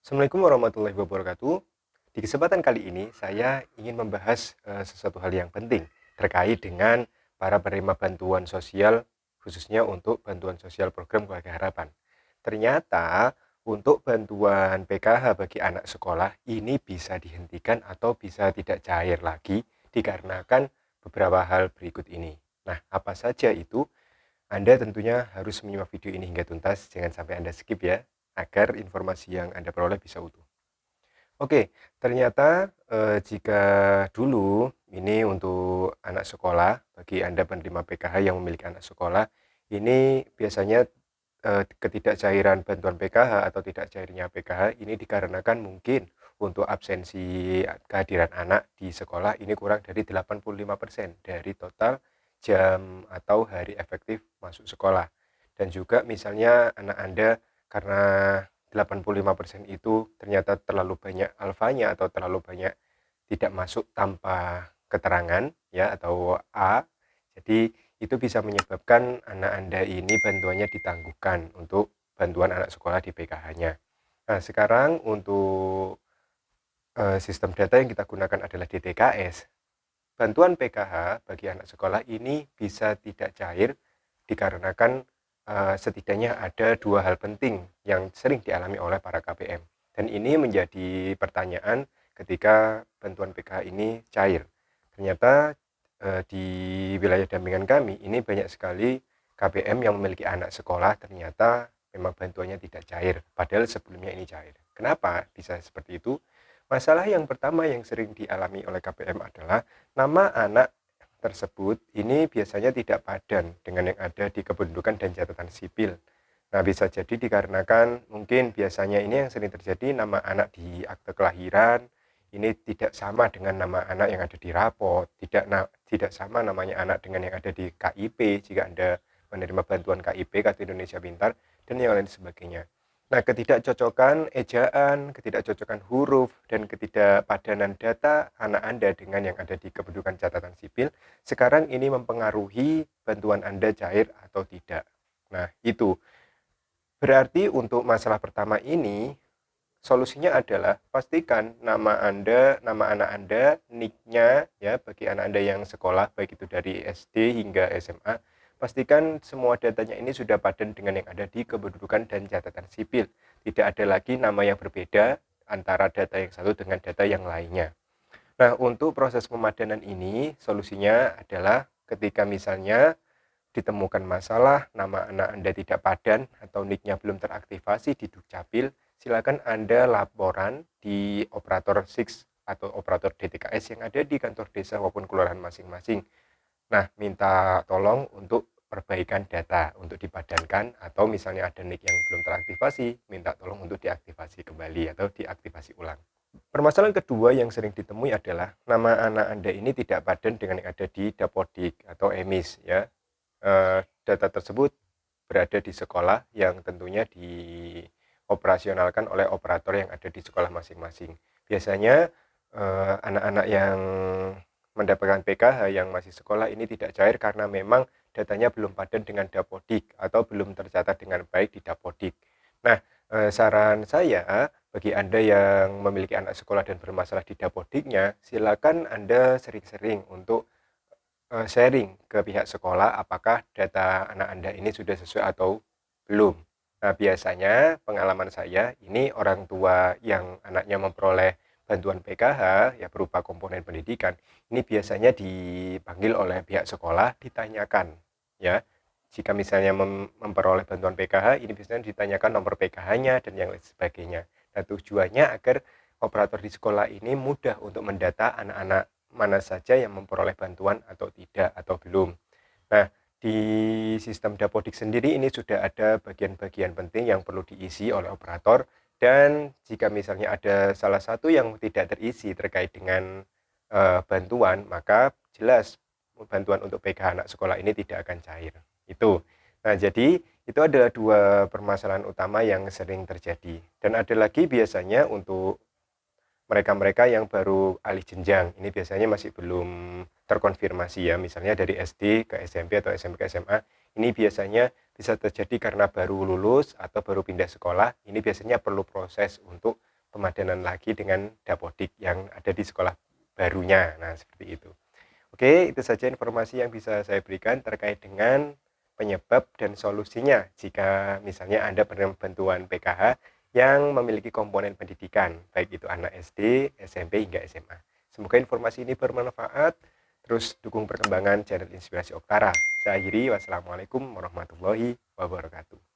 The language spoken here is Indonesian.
Assalamualaikum warahmatullahi wabarakatuh. Di kesempatan kali ini saya ingin membahas sesuatu hal yang penting terkait dengan para penerima bantuan sosial khususnya untuk bantuan sosial program Keluarga Harapan. Ternyata untuk bantuan PKH bagi anak sekolah ini bisa dihentikan atau bisa tidak cair lagi dikarenakan beberapa hal berikut ini. Nah, apa saja itu? Anda tentunya harus menyimak video ini hingga tuntas, jangan sampai Anda skip ya, agar informasi yang Anda peroleh bisa utuh. Oke, ternyata, jika dulu ini untuk anak sekolah, bagi Anda penerima PKH yang memiliki anak sekolah, ini biasanya, ketidakcairan bantuan PKH atau tidak cairnya PKH ini dikarenakan mungkin untuk absensi kehadiran anak di sekolah ini kurang dari 85% dari total jam atau hari efektif masuk sekolah. Dan juga misalnya anak Anda karena 85% itu ternyata terlalu banyak alfanya atau terlalu banyak tidak masuk tanpa keterangan ya atau A. Jadi itu bisa menyebabkan anak Anda ini bantuannya ditangguhkan untuk bantuan anak sekolah di PKH-nya. Nah, sekarang untuk sistem data yang kita gunakan adalah DTKS. Bantuan PKH bagi anak sekolah ini bisa tidak cair dikarenakan setidaknya ada dua hal penting yang sering dialami oleh para KPM. Dan ini menjadi pertanyaan ketika bantuan PKH ini cair. Ternyata di wilayah dampingan kami ini banyak sekali KPM yang memiliki anak sekolah ternyata memang bantuannya tidak cair, padahal sebelumnya ini cair. Kenapa bisa seperti itu? Masalah yang pertama yang sering dialami oleh KPM adalah nama anak tersebut ini biasanya tidak padan dengan yang ada di kependudukan dan catatan sipil. Nah, bisa jadi dikarenakan mungkin biasanya ini yang sering terjadi nama anak di akte kelahiran ini tidak sama dengan nama anak yang ada di rapot, tidak sama namanya anak dengan yang ada di KIP jika Anda menerima bantuan KIP Kartu Indonesia Pintar dan yang lain sebagainya. Nah, ketidakcocokan ejaan, ketidakcocokan huruf, dan ketidakpadanan data anak Anda dengan yang ada di kependudukan catatan sipil, sekarang ini mempengaruhi bantuan Anda cair atau tidak. Nah, itu berarti untuk masalah pertama ini, solusinya adalah pastikan nama Anda, nama anak Anda, NIK-nya ya bagi anak Anda yang sekolah baik itu dari SD hingga SMA, pastikan semua datanya ini sudah padan dengan yang ada di kependudukan dan catatan sipil. Tidak ada lagi nama yang berbeda antara data yang satu dengan data yang lainnya. Nah, untuk proses pemadanan ini solusinya adalah ketika misalnya ditemukan masalah, nama anak Anda tidak padan atau NIK-nya belum teraktivasi di Dukcapil, silakan Anda laporan di operator SIX atau operator DTKS yang ada di kantor desa maupun kelurahan masing-masing. Nah, minta tolong untuk perbaikan data untuk dipadankan atau misalnya ada NIK yang belum teraktivasi, minta tolong untuk diaktifasi kembali atau diaktifasi ulang. Permasalahan kedua yang sering ditemui adalah nama anak Anda ini tidak padan dengan yang ada di Dapodik atau EMIS ya. Data tersebut berada di sekolah yang tentunya dioperasionalkan oleh operator yang ada di sekolah masing-masing. Biasanya anak-anak yang mendapatkan PKH yang masih sekolah ini tidak cair karena memang datanya belum padan dengan Dapodik atau belum tercatat dengan baik di Dapodik. Nah, saran saya bagi Anda yang memiliki anak sekolah dan bermasalah di Dapodiknya, silakan Anda sering-sering untuk sharing ke pihak sekolah apakah data anak Anda ini sudah sesuai atau belum. Nah, biasanya pengalaman saya ini orang tua yang anaknya memperoleh bantuan PKH ya berupa komponen pendidikan, ini biasanya dipanggil oleh pihak sekolah ditanyakan ya. Jika misalnya memperoleh bantuan PKH, ini biasanya ditanyakan nomor PKH-nya dan yang lain sebagainya. Nah, tujuannya agar operator di sekolah ini mudah untuk mendata anak-anak mana saja yang memperoleh bantuan atau tidak atau belum. Nah, di sistem Dapodik sendiri ini sudah ada bagian-bagian penting yang perlu diisi oleh operator dan jika misalnya ada salah satu yang tidak terisi terkait dengan bantuan, maka jelas bantuan untuk PKH anak sekolah ini tidak akan cair. Itu. Nah, jadi itu adalah dua permasalahan utama yang sering terjadi. Dan ada lagi biasanya untuk mereka-mereka yang baru alih jenjang, ini biasanya masih belum terkonfirmasi ya, misalnya dari SD ke SMP atau SMP ke SMA, ini biasanya bisa terjadi karena baru lulus atau baru pindah sekolah, ini biasanya perlu proses untuk pemadanan lagi dengan Dapodik yang ada di sekolah barunya. Nah, seperti itu. Oke, itu saja informasi yang bisa saya berikan terkait dengan penyebab dan solusinya jika misalnya Anda menerima bantuan PKH yang memiliki komponen pendidikan, baik itu anak SD, SMP, hingga SMA. Semoga informasi ini bermanfaat, terus dukung perkembangan channel Inspirasi Oktara. Saya akhiri, wassalamualaikum warahmatullahi wabarakatuh.